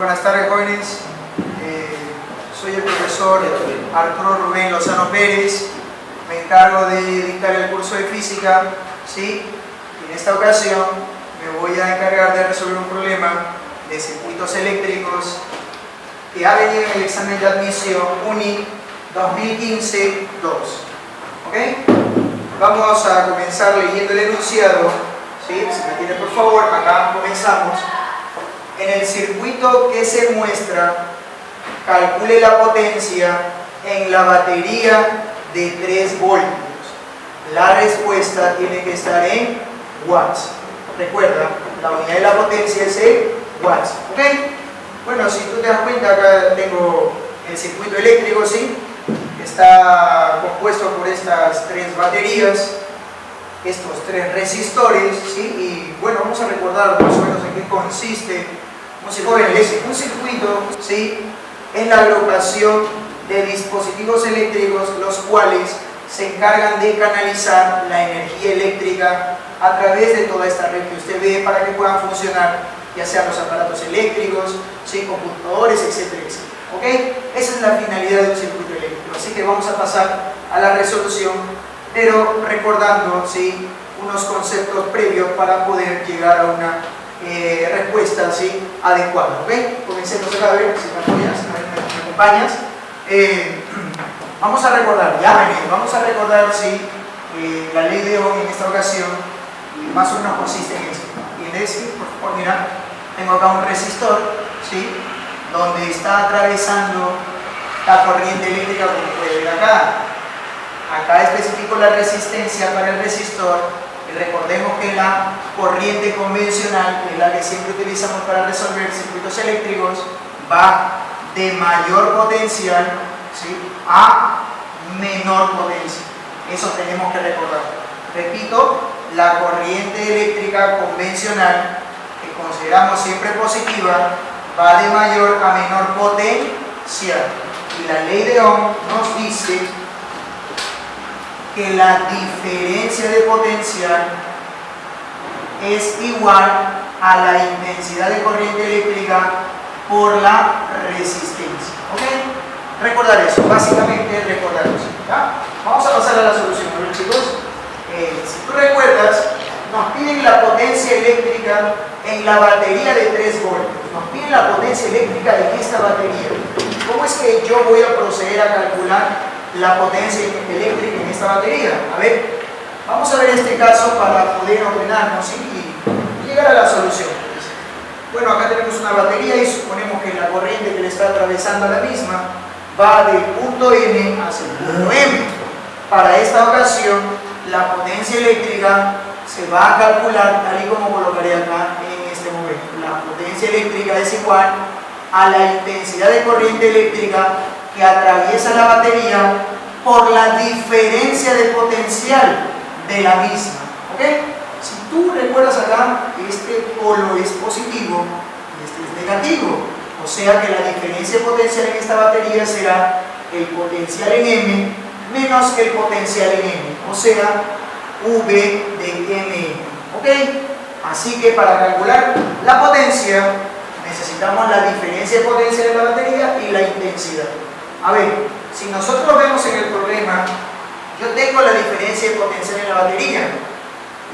Buenas tardes, jóvenes. Soy el profesor Arturo Rubén Lozano Pérez. Me encargo de dictar el curso de física, ¿sí? Y en esta ocasión me voy a encargar de resolver un problema de circuitos eléctricos que ha venido en el examen de admisión UNI 2015-2. ¿Ok? Vamos a comenzar leyendo el enunciado, ¿sí? Si me atiende, por favor, acá comenzamos. En el circuito que se muestra, calcule la potencia en la batería de 3 voltios. La respuesta tiene que estar en watts. Recuerda, la unidad de la potencia es en watts. ¿Ok? Bueno, si tú te das cuenta, acá tengo el circuito eléctrico, ¿sí? Está compuesto por estas 3 baterías, estos 3 resistores, ¿sí? Y bueno, vamos a recordar más o menos en qué consiste un circuito, ¿sí? Es la agrupación de dispositivos eléctricos los cuales se encargan de canalizar la energía eléctrica a través de toda esta red que usted ve para que puedan funcionar ya sean los aparatos eléctricos, ¿sí? Computadores, etcétera, etcétera. ¿Ok? Esa es la finalidad de un circuito eléctrico. Así que vamos a pasar a la resolución, pero recordando, ¿sí? Unos conceptos previos para poder llegar a una respuesta, ¿sí? Adecuada. ¿Ok? Comencemos acá, a ver si me apoyas, a ver, me acompañas. Vamos a recordar, vamos a recordar, ¿sí? La ley de Ohm en esta ocasión más o menos consiste en esto. ¿Tienes? Por favor, mira, tengo acá un resistor, ¿sí? Donde está atravesando la corriente eléctrica, como puede ver acá. Acá especifico la resistencia para el resistor. Y recordemos que la corriente convencional, que es la que siempre utilizamos para resolver circuitos eléctricos, va de mayor potencial, ¿sí? A menor potencia. Eso tenemos que recordar. Repito, la corriente eléctrica convencional, que consideramos siempre positiva, va de mayor a menor potencial. Y la ley de Ohm nos dice que la diferencia de potencial es igual a la intensidad de corriente eléctrica por la resistencia. ¿Ok? Recordar eso, básicamente recordar eso. ¿Ya? Vamos a pasar a la solución. A ver, chicos, si tú recuerdas, nos piden la potencia eléctrica en la batería de 3 voltios. Nos piden la potencia eléctrica en esta batería. ¿Cómo es que yo voy a proceder a calcular la potencia eléctrica en esta batería? A ver, vamos a ver este caso para poder ordenarnos y llegar a la solución. Bueno, acá tenemos una batería y suponemos que la corriente que le está atravesando a la misma va del punto N hacia el punto M. Para esta ocasión, la potencia eléctrica se va a calcular tal y como colocaré acá en este momento. La potencia eléctrica es igual a la intensidad de corriente eléctrica que atraviesa la batería por la diferencia de potencial de la misma. ¿Ok? Si tú recuerdas acá, este polo es positivo y este es negativo. O sea que la diferencia de potencial en esta batería será el potencial en M menos el potencial en M. O sea, V de M. ¿Ok? Así que para calcular la potencia necesitamos la diferencia de potencia de la batería y la intensidad. A ver, si nosotros vemos en el problema, yo tengo la diferencia de potencial en la batería.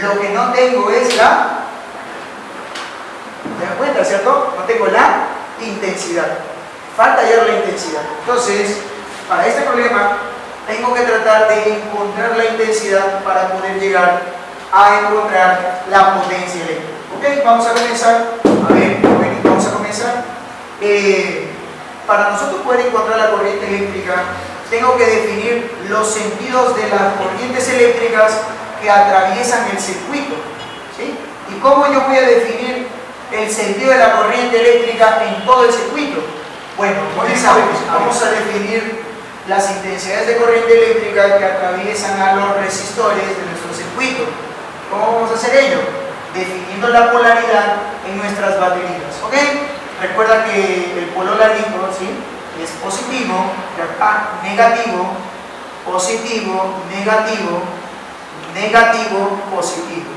Lo que no tengo es la... ¿Te das cuenta, cierto? No tengo la intensidad. Falta hallar la intensidad. Entonces, para este problema, tengo que tratar de encontrar la intensidad para poder llegar a encontrar la potencia eléctrica. ¿Ok? Vamos a comenzar. A ver, vamos a comenzar. Para nosotros poder encontrar la corriente eléctrica, tengo que definir los sentidos de las corrientes eléctricas que atraviesan el circuito, ¿sí? ¿Y cómo yo voy a definir el sentido de la corriente eléctrica en todo el circuito? Bueno, vamos a definir las intensidades de corriente eléctrica que atraviesan a los resistores de nuestro circuito. ¿Cómo vamos a hacer ello? Definiendo la polaridad en nuestras baterías. ¿Ok? Recuerda que el polo larguito, ¿sí? Es positivo, negativo, positivo, negativo, negativo, positivo.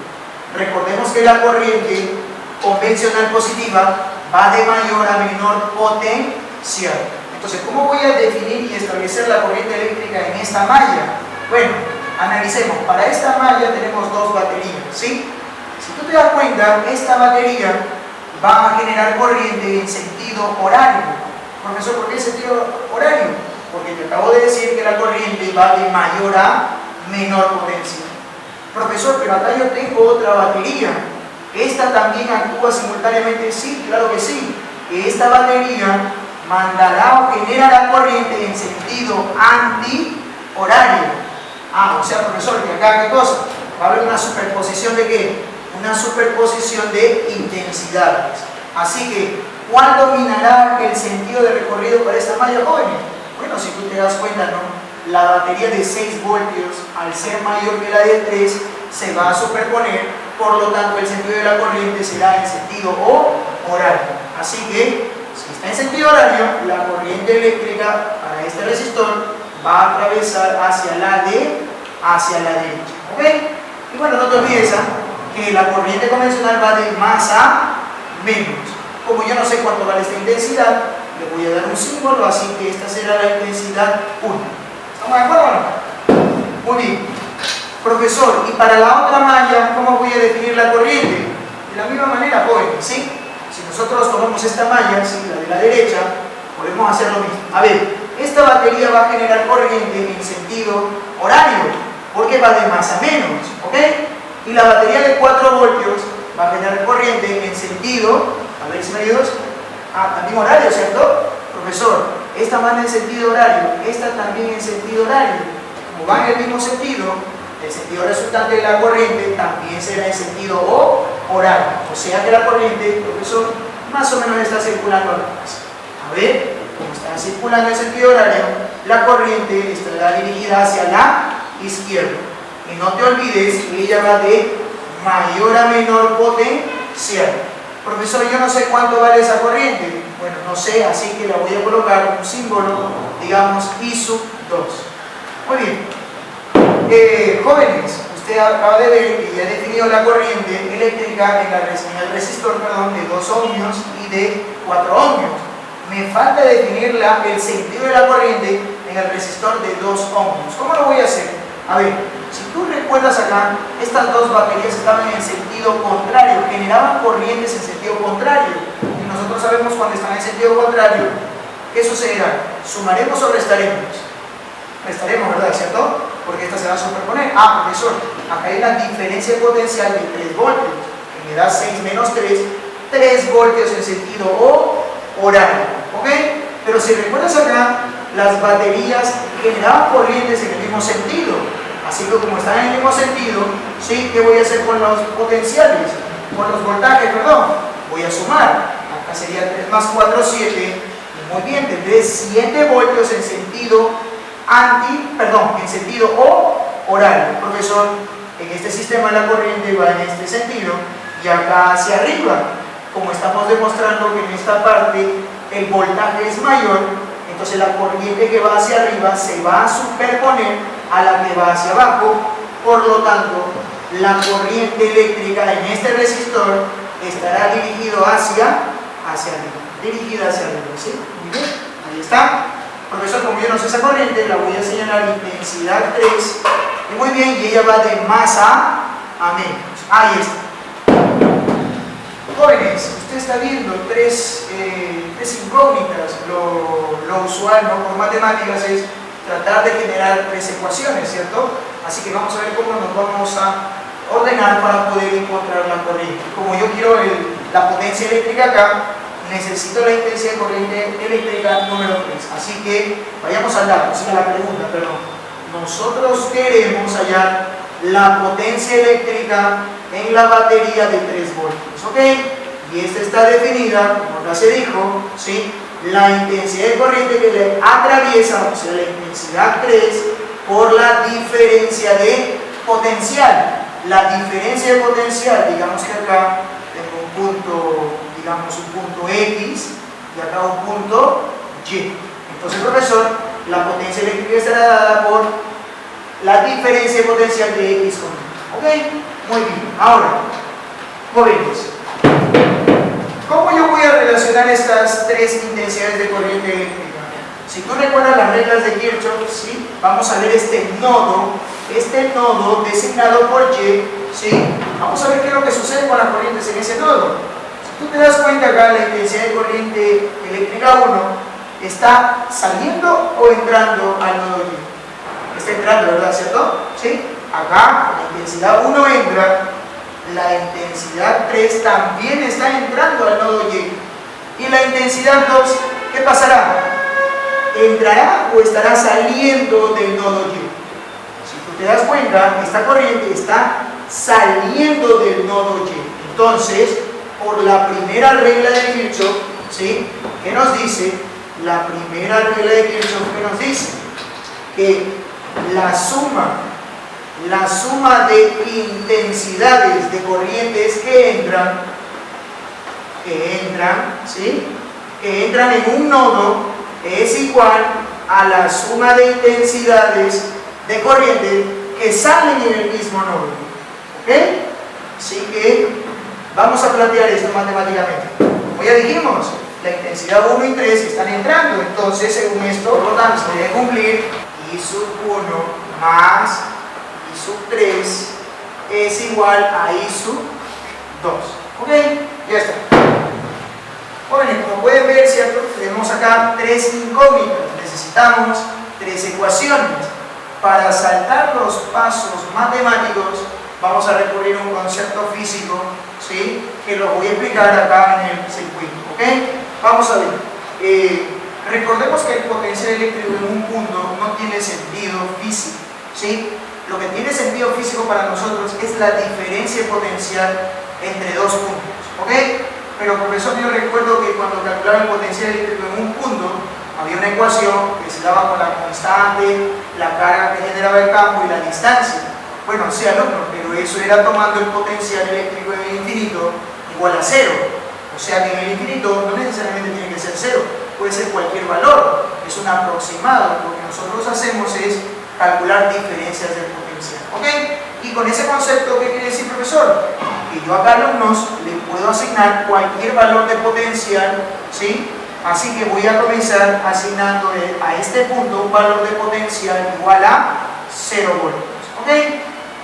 Recordemos que la corriente convencional positiva va de mayor a menor potencial. Entonces, ¿cómo voy a definir y establecer la corriente eléctrica en esta malla? Bueno, analicemos. Para esta malla tenemos dos baterías, ¿sí? Si tú te das cuenta, esta batería va a generar corriente en sentido horario. Profesor, ¿por qué sentido horario? Porque te acabo de decir que la corriente va de mayor a menor potencia. Profesor, pero acá yo tengo otra batería. ¿Esta también actúa simultáneamente? Sí, claro que sí. Esta batería mandará o generará corriente en sentido anti-horario. Ah, o sea, profesor, que acá, ¿qué cosa? Va a haber una superposición de ¿qué? Una superposición de intensidades. Así que, ¿cuál dominará el sentido de recorrido para esta malla, jóvenes? Bueno, si tú te das cuenta, ¿no? La batería de 6 voltios, al ser mayor que la de 3, se va a superponer, por lo tanto el sentido de la corriente será en sentido horario. Así que, si está en sentido horario, la corriente eléctrica para este resistor va a atravesar hacia la derecha. ¿Ok? Y bueno, no te olvides que la corriente convencional va de más a menos. Como yo no sé cuánto vale esta intensidad, le voy a dar un símbolo, así que esta será la intensidad 1. ¿Estamos de acuerdo o no? Muy bien. Profesor, y para la otra malla, ¿cómo voy a definir la corriente? De la misma manera, jóvenes, ¿sí? Si nosotros tomamos esta malla, ¿sí? La de la derecha, podemos hacer lo mismo. A ver, esta batería va a generar corriente en sentido horario, porque va de más a menos, ¿ok? Y la batería de 4 voltios va a generar corriente en sentido, a ver si me ayudas, también horario, ¿cierto? Profesor, esta va en sentido horario, esta también en sentido horario. Como van en el mismo sentido, el sentido resultante de la corriente también será en sentido horario. O sea que la corriente, profesor, más o menos está circulando a la base. A ver, como está circulando en sentido horario, la corriente estará dirigida hacia la izquierda. Y no te olvides que ella va de mayor a menor potencial. Profesor, yo no sé cuánto vale esa corriente. Bueno, no sé, así que la voy a colocar un símbolo, digamos, I2. Muy bien. Jóvenes, usted acaba de ver que ya he definido la corriente eléctrica en el resistor de 2 ohmios y de 4 ohmios. Me falta definir el sentido de la corriente en el resistor de 2 ohmios. ¿Cómo lo voy a hacer? A ver, si tú recuerdas acá, estas dos baterías estaban en sentido contrario, generaban corrientes en sentido contrario. Y nosotros sabemos cuando están en sentido contrario, ¿qué sucederá? ¿Sumaremos o restaremos? Restaremos, ¿verdad? ¿Cierto? Porque esta se va a superponer. Profesor, acá hay una diferencia potencial de 3 voltios, que me da 6 menos 3 voltios en sentido horario. ¿Ok? Pero si recuerdas acá, las baterías generaban corrientes en el mismo sentido. Así que como están en el mismo sentido, ¿sí? ¿Qué voy a hacer con los potenciales? Con los voltajes, perdón. Voy a sumar. Acá sería 3 más 4, 7. Y muy bien, tendré 7 voltios en sentido en sentido horario. Profesor, en este sistema la corriente va en este sentido y acá hacia arriba. Como estamos demostrando que en esta parte el voltaje es mayor, entonces la corriente que va hacia arriba se va a superponer a la que va hacia abajo. Por lo tanto, la corriente eléctrica en este resistor estará dirigido hacia arriba. Dirigida hacia arriba, ¿sí? Muy bien, ahí está. Profesor, como yo no sé esa corriente, la voy a señalar intensidad 3. Y muy bien, y ella va de más a menos. Ahí está. Jóvenes, usted está viendo tres incógnitas. Lo usual, ¿no? Por matemáticas es tratar de generar 3 ecuaciones, ¿cierto? Así que vamos a ver cómo nos vamos a ordenar para poder encontrar la corriente. Como yo quiero la potencia eléctrica acá, necesito la intensidad de corriente eléctrica número 3. Así que vayamos al dato, siga la pregunta, perdón. Nosotros queremos hallar la potencia eléctrica en la batería de 3 voltios, ¿ok? Y esta está definida, como ya se dijo, ¿sí? La intensidad de corriente que le atraviesa, o sea, la intensidad 3, por la diferencia de potencial. La diferencia de potencial, digamos que acá tengo un punto X y acá un punto Y. Entonces, profesor, la potencia eléctrica estará dada por la diferencia de potencial de X con Y. ¿Ok? Muy bien. Ahora, jóvenes, ¿cómo yo voy a relacionar funcionar estas tres intensidades de corriente eléctrica? Si tú recuerdas las reglas de Kirchhoff, ¿sí? Vamos a ver este nodo designado por Y, ¿sí? Vamos a ver qué es lo que sucede con las corrientes en ese nodo. Si tú te das cuenta acá, la intensidad de corriente eléctrica 1 está saliendo o entrando al nodo Y. Está entrando, ¿verdad? ¿Cierto? ¿Sí? Acá la intensidad 1 entra, la intensidad 3 también está entrando al nodo Y. Y la intensidad 2, ¿qué pasará? ¿Entrará o estará saliendo del nodo Y? Si tú te das cuenta, esta corriente está saliendo del nodo Y. Entonces, por la primera regla de Kirchhoff, ¿sí? ¿Qué nos dice? La primera regla de Kirchhoff que nos dice que la suma de intensidades de corrientes que entran, ¿sí? Que entran en un nodo es igual a la suma de intensidades de corriente que salen en el mismo nodo. ¿Ok? Así que vamos a plantear esto matemáticamente. Como ya dijimos, la intensidad 1 y 3 están entrando, entonces según esto, por lo tanto, se debe cumplir I sub 1 más I sub 3 es igual a I sub 2. ¿Ok? Ya está. Jóvenes, como pueden ver, ¿cierto? Tenemos acá tres incógnitas, necesitamos tres ecuaciones. Para saltar los pasos matemáticos, vamos a recurrir a un concepto físico, ¿sí? Que lo voy a explicar acá en el circuito, ¿ok? Vamos a ver. Recordemos que el potencial eléctrico en un punto no tiene sentido físico, ¿sí? Lo que tiene sentido físico para nosotros es la diferencia potencial entre dos puntos, ¿ok? Pero profesor, yo recuerdo que cuando calculaba el potencial eléctrico en un punto, había una ecuación que se daba con la constante, la carga que generaba el campo y la distancia. Bueno, sí, alumno, pero eso era tomando el potencial eléctrico en el infinito igual a 0. O sea que en el infinito no necesariamente tiene que ser 0, puede ser cualquier valor, es un aproximado. Lo que nosotros hacemos es calcular diferencias del potencial, ¿ok? Y con ese concepto, ¿qué quiere decir, profesor? Que yo a cada alumnos le puedo asignar cualquier valor de potencial, ¿sí? Así que voy a comenzar asignando a este punto un valor de potencial igual a 0 voltios, ¿ok?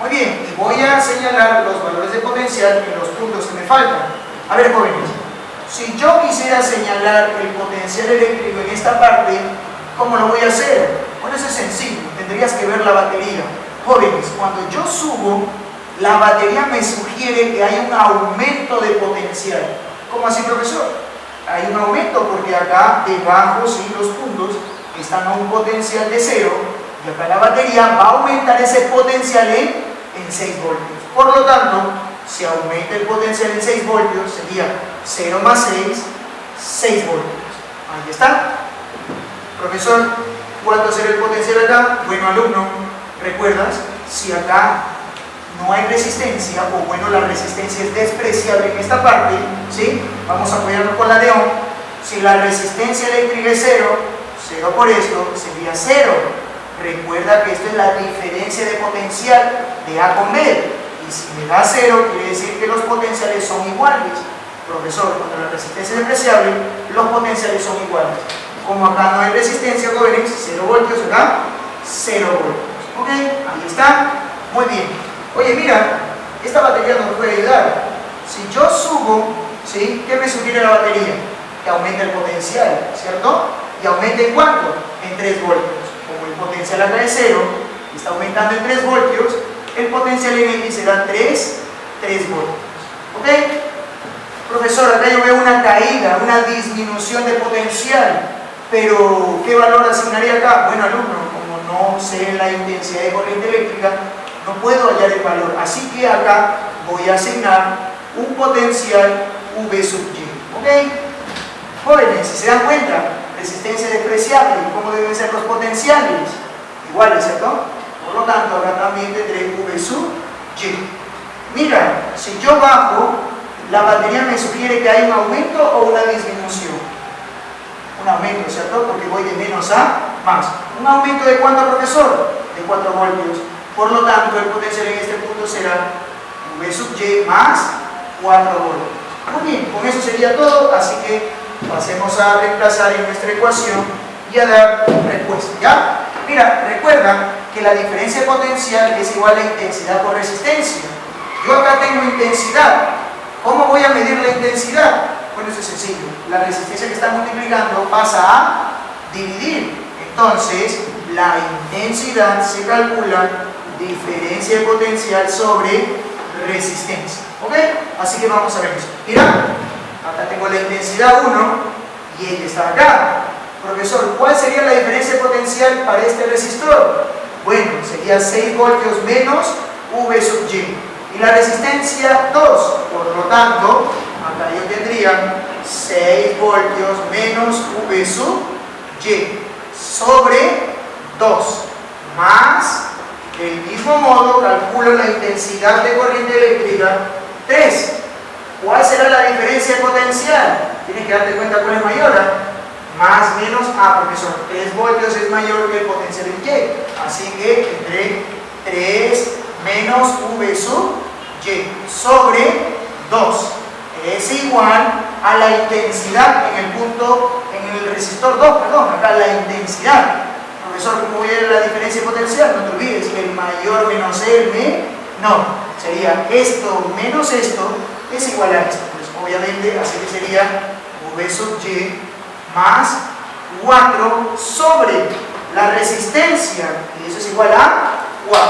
Muy bien, y voy a señalar los valores de potencial en los puntos que me faltan. A ver, jóvenes, si yo quisiera señalar el potencial eléctrico en esta parte, ¿cómo lo voy a hacer? Bueno, eso es sencillo, tendrías que ver la batería. Jóvenes, cuando yo subo, la batería me sugiere que hay un aumento de potencial. ¿Cómo así, profesor? Hay un aumento porque acá debajo, sí, los puntos están a un potencial de 0 y acá la batería va a aumentar ese potencial en 6 voltios. Por lo tanto, si aumenta el potencial en 6 voltios, sería 0 más 6 voltios. Ahí está. Profesor, ¿cuánto será el potencial acá? Bueno, alumno, ¿recuerdas? Si acá no hay resistencia, o bueno, la resistencia es despreciable en esta parte, ¿sí? Vamos a apoyarnos con la de Ohm. Si la resistencia eléctrica es 0, 0 por esto sería 0. Recuerda que esto es la diferencia de potencial de A con B. Y si me da 0, quiere decir que los potenciales son iguales. Profesor, cuando la resistencia es despreciable, los potenciales son iguales. Como acá no hay resistencia, jóvenes, 0 voltios, acá 0 voltios. ¿Ok? Ahí está. Muy bien. Oye, mira, esta batería nos puede ayudar. Si yo subo, ¿sí? ¿Qué me sugiere la batería? Que aumente el potencial, ¿cierto? ¿Y aumente en cuánto? En 3 voltios. Como el potencial acá es 0, y está aumentando en 3 voltios, el potencial en X será 3 voltios. ¿Ok? Profesor, acá yo veo una caída, una disminución de potencial, pero ¿qué valor asignaría acá? Bueno, alumno, como no sé la intensidad de corriente eléctrica, no puedo hallar el valor, así que acá voy a asignar un potencial V sub Y. ¿Ok? Jóvenes, si se dan cuenta, resistencia despreciable, ¿cómo deben ser los potenciales? Iguales, ¿cierto? Por lo tanto, acá también tendré V sub Y. Mira, si yo bajo, la batería me sugiere que hay un aumento o una disminución. Un aumento, ¿cierto? Porque voy de menos a más. ¿Un aumento de cuánto, profesor? De 4 voltios. Por lo tanto, el potencial en este punto será V sub Y más 4 voltios. Muy bien, con eso sería todo, así que pasemos a reemplazar en nuestra ecuación y a dar respuesta, ¿ya? Mira, recuerda que la diferencia potencial es igual a intensidad por resistencia. Yo acá tengo intensidad. ¿Cómo voy a medir la intensidad? Bueno, eso es sencillo. La resistencia que está multiplicando pasa a dividir. Entonces, la intensidad se calcula diferencia de potencial sobre resistencia. ¿Ok? Así que vamos a ver eso. Mira, acá tengo la intensidad 1 y ella está acá. Profesor, ¿cuál sería la diferencia potencial para este resistor? Bueno, sería 6 voltios menos V sub Y. Y la resistencia 2. Por lo tanto, acá yo tendría 6 voltios menos V sub Y sobre 2. Más, del mismo modo, calculo la intensidad de corriente eléctrica 3. ¿Cuál será la diferencia potencial? Tienes que darte cuenta cuál es mayor. Más menos, profesor, 3 voltios es mayor que el potencial en Y. Así que tendré 3 menos V sub Y sobre 2. Es igual a la intensidad en el resistor 2, perdón, acá la intensidad. Profesor, ¿cómo voy a ver la diferencia potencial? No te olvides, el mayor menos el menor. Sería esto menos esto es igual a esto. Pues obviamente, así que sería V sub Y más 4 sobre la resistencia, y eso es igual a 4.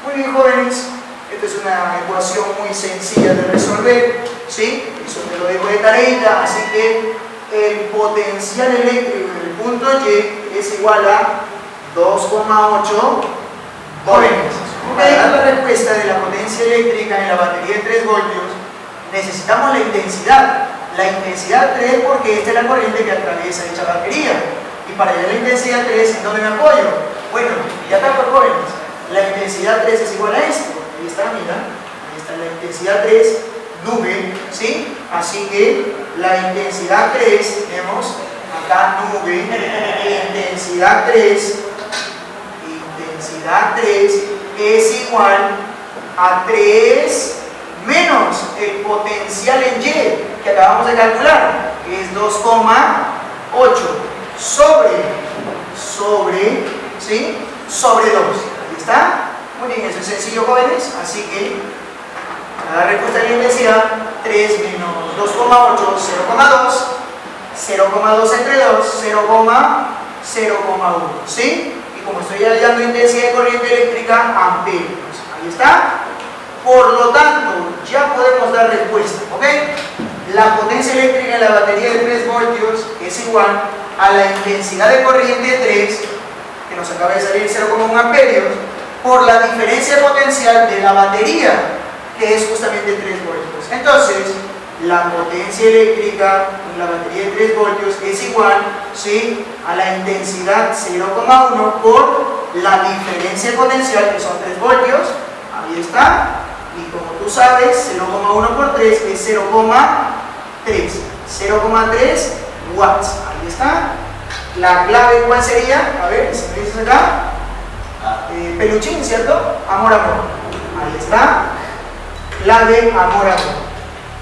Muy bien, jóvenes, esta es una ecuación muy sencilla de resolver, ¿sí? Eso te lo dejo de tareita, así que el potencial eléctrico del punto Y es igual a 2,8 jóvenes. Para dar la respuesta de la potencia eléctrica en la batería de 3 voltios, necesitamos la intensidad. La intensidad 3 porque esta es la corriente que atraviesa dicha batería. Y para hallar la intensidad 3, ¿en dónde me apoyo? Bueno, ya está, por jóvenes. La intensidad 3 es igual a esto. Ahí está, mira. Ahí está la intensidad 3, nube, ¿sí? Así que la intensidad 3, tenemos acá nube, intensidad 3 es igual a 3 menos el potencial en Y que acabamos de calcular, que es 2,8 sobre 2. Ahí está. Muy bien, eso es sencillo, jóvenes. Así que la respuesta de la intensidad 3 menos 2,8, 0,2. 0,2 entre 2, 0,1. ¿Sí? Y como estoy hallando intensidad de corriente eléctrica, amperios. Ahí está. Por lo tanto, ya podemos dar respuesta, ¿ok? La potencia eléctrica en la batería de 3 voltios es igual a la intensidad de corriente de 3, que nos acaba de salir 0,1 amperios, por la diferencia potencial de la batería, que es justamente 3 voltios. Entonces, la potencia eléctrica en la batería de 3 voltios es igual, ¿sí?, a la intensidad 0,1 por la diferencia potencial, que son 3 voltios. Ahí está. Y como tú sabes, 0,1 por 3 es 0,3. 0,3 watts. Ahí está. La clave, ¿cuál sería? A ver, si me dices acá. Peluchín, ¿cierto? Amor, amor. Ahí está. Clave, amor, amor.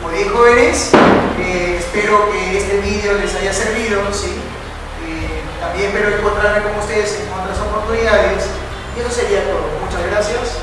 Muy bien, jóvenes. Espero que este vídeo les haya servido, ¿sí? También espero encontrarme con ustedes en otras oportunidades. Y eso sería todo. Muchas gracias.